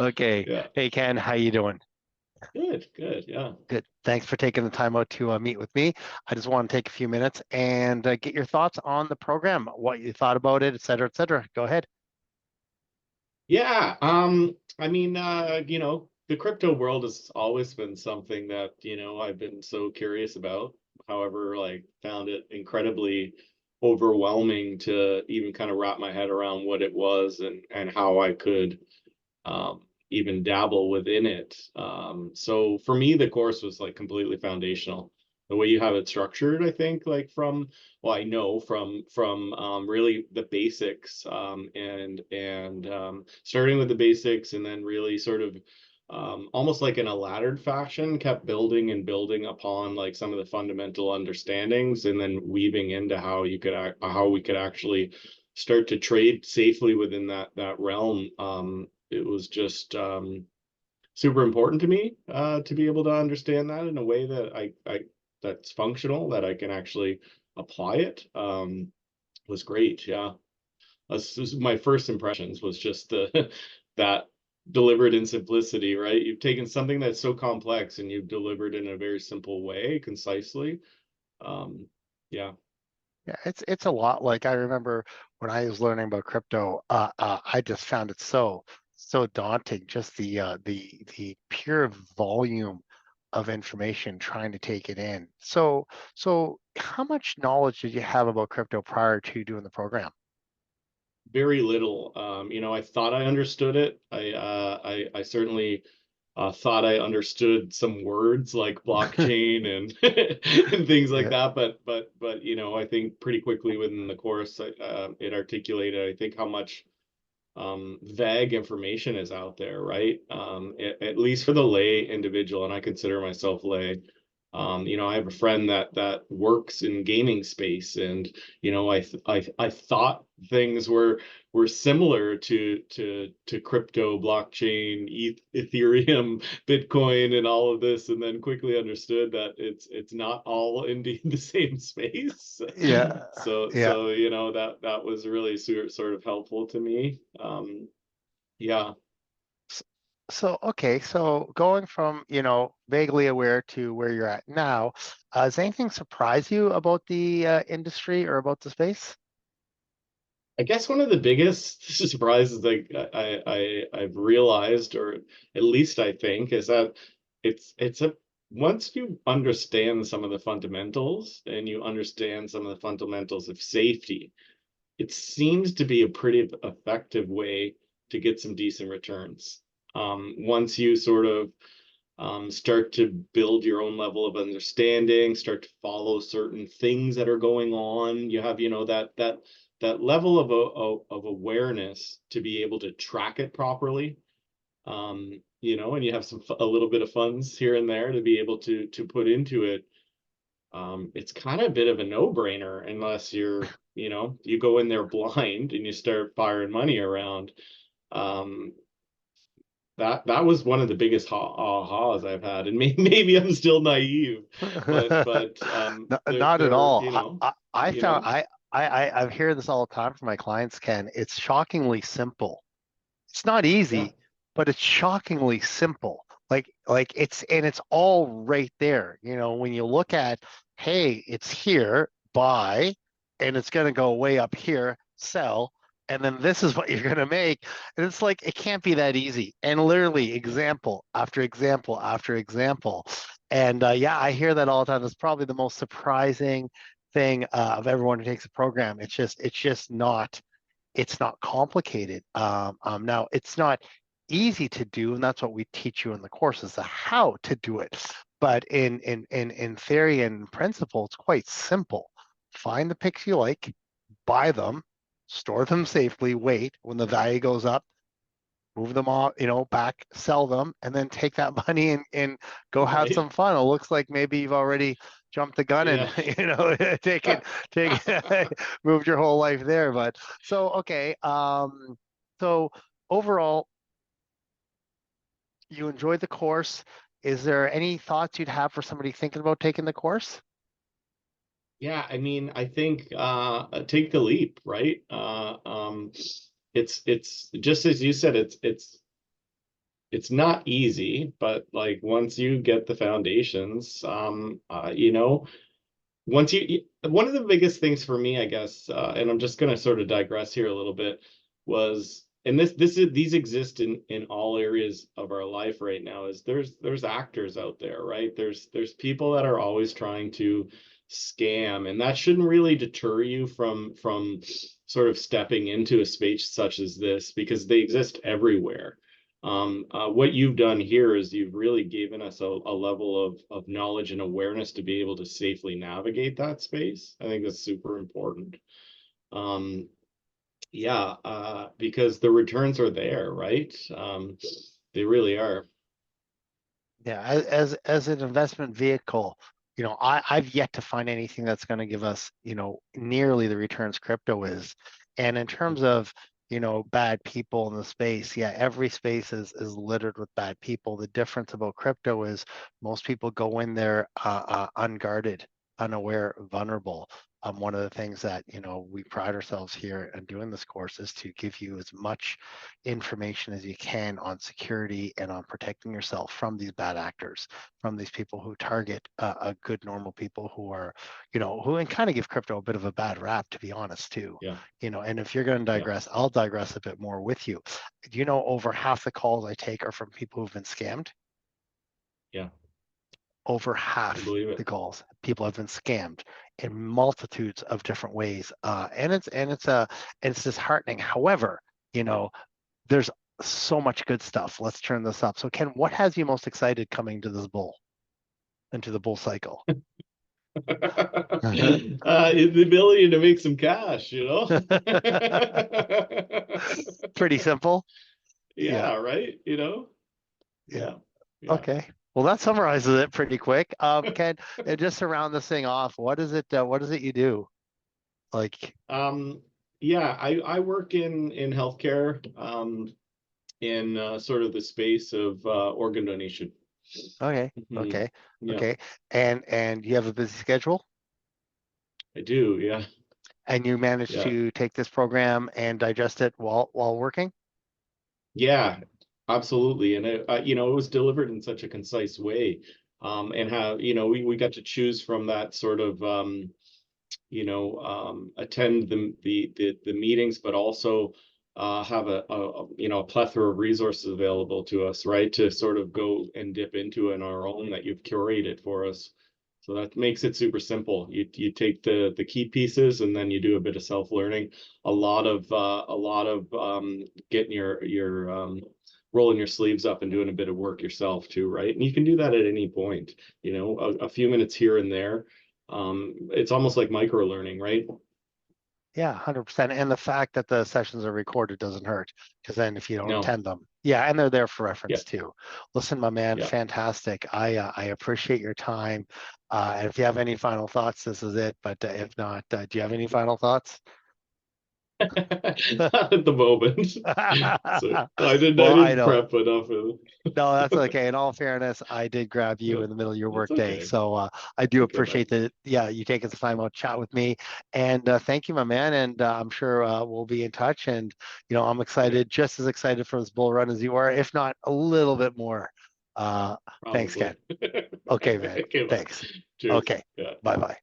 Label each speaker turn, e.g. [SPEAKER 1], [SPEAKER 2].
[SPEAKER 1] Okay.
[SPEAKER 2] Yeah.
[SPEAKER 1] Hey Ken, how you doing?
[SPEAKER 2] Good, good. Yeah.
[SPEAKER 1] Good. Thanks for taking the time out to meet with me. I just want to take a few minutes and get your thoughts on the program, what you thought about it, et cetera, et cetera. Go ahead.
[SPEAKER 2] Yeah. I mean, the crypto world has always been something that, I've been so curious about. However, like found it incredibly overwhelming to even kind of wrap my head around what it was and how I could even dabble within it. So for me, the course was like completely foundational. The way you have it structured, I think, like well, I know from really the basics, and starting with the basics, and then really sort of almost like in a laddered fashion, kept building and building upon like some of the fundamental understandings, and then weaving into how we could actually start to trade safely within that realm. It was just super important to me to be able to understand that in a way that I that's functional, that I can actually apply it. Was great. Yeah, my first impressions was just the that delivered in simplicity. Right, you've taken something that's so complex and you've delivered in a very simple way, concisely. Um, yeah,
[SPEAKER 1] Yeah, it's a lot. Like I remember when I was learning about crypto, I just found it so daunting. Just the pure volume of information trying to take it in. So how much knowledge did you have about crypto prior to doing the program?
[SPEAKER 2] very little. I thought I understood it. I certainly thought I understood some words like blockchain and and things like
[SPEAKER 1] Yeah.
[SPEAKER 2] that. But I think pretty quickly within the course, it articulated, I think, how much vague information is out there, right? At least for the lay individual, and I consider myself lay. I have a friend that works in gaming space, and I thought things were similar to crypto, blockchain, Ethereum, Bitcoin, and all of this, and then quickly understood that it's not all indeed the same space.
[SPEAKER 1] Yeah. Yeah.
[SPEAKER 2] So that was really sort of helpful to me. Yeah.
[SPEAKER 1] S- So, okay, so going from, vaguely aware to where you're at now, does anything surprise you about the industry or about the space?
[SPEAKER 2] I guess one of the biggest surprises like I've realized, or at least I think, is that it's a once you understand some of the fundamentals and you understand some of the fundamentals of safety, it seems to be a pretty effective way to get some decent returns. Once you sort of start to build your own level of understanding, start to follow certain things that are going on. You have, that level of awareness to be able to track it properly. And you have a little bit of funds here and there to be able to put into it. It's kind of a bit of a no-brainer unless you go in there blind and you start firing money around. Um, that was one of the biggest ahas I've had, and maybe I'm still naive, but
[SPEAKER 1] Not at all. I
[SPEAKER 2] you
[SPEAKER 1] found
[SPEAKER 2] know,
[SPEAKER 1] I hear this all the time from my clients, Ken. It's shockingly simple. It's not
[SPEAKER 2] yeah,
[SPEAKER 1] easy, but it's shockingly simple. Like it's all right there. When you look at, hey, it's here, buy, and it's gonna go way up here, sell, and then this is what you're gonna make. And it's like it can't be that easy. And literally
[SPEAKER 2] yeah,
[SPEAKER 1] example after example after example. And yeah, I hear that all the time. It's probably the most surprising thing of everyone who takes a program. It's just not complicated. Now, it's not easy to do, and that's what we teach you in the course is the how to do it. But in theory and principle, it's quite simple. Find the picks you like, buy them, store them safely, wait when the value goes up, move them off, back, sell them, and then take that money and go have
[SPEAKER 2] right,
[SPEAKER 1] some fun. It looks like maybe you've already jumped the gun and
[SPEAKER 2] yeah.
[SPEAKER 1] taken take moved your whole life there. But so okay, so overall, you enjoyed the course. Is there any thoughts you'd have for somebody thinking about taking the course?
[SPEAKER 2] Yeah, I mean, I think take the leap, right? It's just as you said, it's it's not easy, but like once you get the foundations, you know, once one of the biggest things for me, I guess, and I'm just going to sort of digress here a little bit, was, and these exist in all areas of our life right now, is there's actors out there, right? There's people that are always trying to scam, and that shouldn't really deter you from sort of stepping into a space such as this, because they exist everywhere. What you've done here is you've really given us a level of knowledge and awareness to be able to safely navigate that space. I think that's super important. Um, yeah, because the returns are there, right? They really are.
[SPEAKER 1] Yeah, as an investment vehicle, you know, I've yet to find anything that's going to give us, you know, nearly the returns crypto is. And in terms of, you know, bad people in the space, yeah, every space is littered with bad people. The difference about crypto is most people go in there unguarded, unaware, vulnerable. One of the things that, you know, we pride ourselves here in doing this course is to give you as much information as you can on security and on protecting yourself from these bad actors, from these people who target a good normal people who are, you know, who, and kind of give crypto a bit of a bad rap, to be honest too.
[SPEAKER 2] Yeah,
[SPEAKER 1] You know, and if you're going to
[SPEAKER 2] yeah,
[SPEAKER 1] digress, I'll digress a bit more with you. Do you know over half the calls I take are from people who've been scammed?
[SPEAKER 2] yeah.
[SPEAKER 1] Over
[SPEAKER 2] I
[SPEAKER 1] half
[SPEAKER 2] believe
[SPEAKER 1] the
[SPEAKER 2] it.
[SPEAKER 1] calls, people have been scammed in multitudes of different ways, and it's disheartening. However, you know, there's so much good stuff. Let's turn this up. So Ken, what has you most excited coming to this bull, into the bull cycle?
[SPEAKER 2] The ability to make some cash, you know?
[SPEAKER 1] Pretty simple. Yeah,
[SPEAKER 2] Yeah, right? You know?
[SPEAKER 1] yeah.
[SPEAKER 2] Yeah, yeah.
[SPEAKER 1] Okay. Well, that summarizes it pretty quick. Ken, just to round this thing off, what is it you do? Like,
[SPEAKER 2] Um, yeah, I work in healthcare, in sort of the space of organ donation.
[SPEAKER 1] okay,
[SPEAKER 2] Mhm.
[SPEAKER 1] okay,
[SPEAKER 2] Yeah,
[SPEAKER 1] okay. And you have a busy schedule
[SPEAKER 2] I do. Yeah,
[SPEAKER 1] and you manage
[SPEAKER 2] yeah,
[SPEAKER 1] to take this program and digest it while working?
[SPEAKER 2] yeah, absolutely. And you know, it was delivered in such a concise way, and how, you know, we got to choose from that sort of, you know, attend the meetings, but also have you know, a plethora of resources available to us, right? To sort of go and dip into in our own that you've curated for us. So that makes it super simple. You take the key pieces and then you do a bit of self-learning. A lot of getting your rolling your sleeves up and doing a bit of work yourself too, right? And you can do that at any point, you know, a few minutes here and there. It's almost like micro learning, right?
[SPEAKER 1] Yeah, 100%. And the fact that the sessions are recorded doesn't hurt, because then if you don't
[SPEAKER 2] No,
[SPEAKER 1] attend them, yeah, and they're there for
[SPEAKER 2] yeah,
[SPEAKER 1] reference too. Listen, my man,
[SPEAKER 2] yeah.
[SPEAKER 1] fantastic. I appreciate your time. And if you have any final thoughts, this is it. But if not, do you have any final thoughts?
[SPEAKER 2] Not at the moment. So I
[SPEAKER 1] Well, I
[SPEAKER 2] didn't
[SPEAKER 1] know.
[SPEAKER 2] prep enough of
[SPEAKER 1] No, that's
[SPEAKER 2] it.
[SPEAKER 1] okay. In all fairness, I did grab you
[SPEAKER 2] Yeah,
[SPEAKER 1] in the middle of your
[SPEAKER 2] that's
[SPEAKER 1] workday.
[SPEAKER 2] okay.
[SPEAKER 1] So I do
[SPEAKER 2] Okay,
[SPEAKER 1] appreciate
[SPEAKER 2] man.
[SPEAKER 1] that. Yeah, you taking the time out to chat with me. And thank you, my man. And I'm sure we'll be in touch. And, you know, I'm
[SPEAKER 2] Okay,
[SPEAKER 1] excited, just as excited for this bull run as you are, if not a little bit more. Uh, Thanks, Ken.
[SPEAKER 2] probably.
[SPEAKER 1] Okay, man.
[SPEAKER 2] Okay, man.
[SPEAKER 1] Thanks.
[SPEAKER 2] Cheers.
[SPEAKER 1] Okay.
[SPEAKER 2] Yeah.
[SPEAKER 1] Bye bye.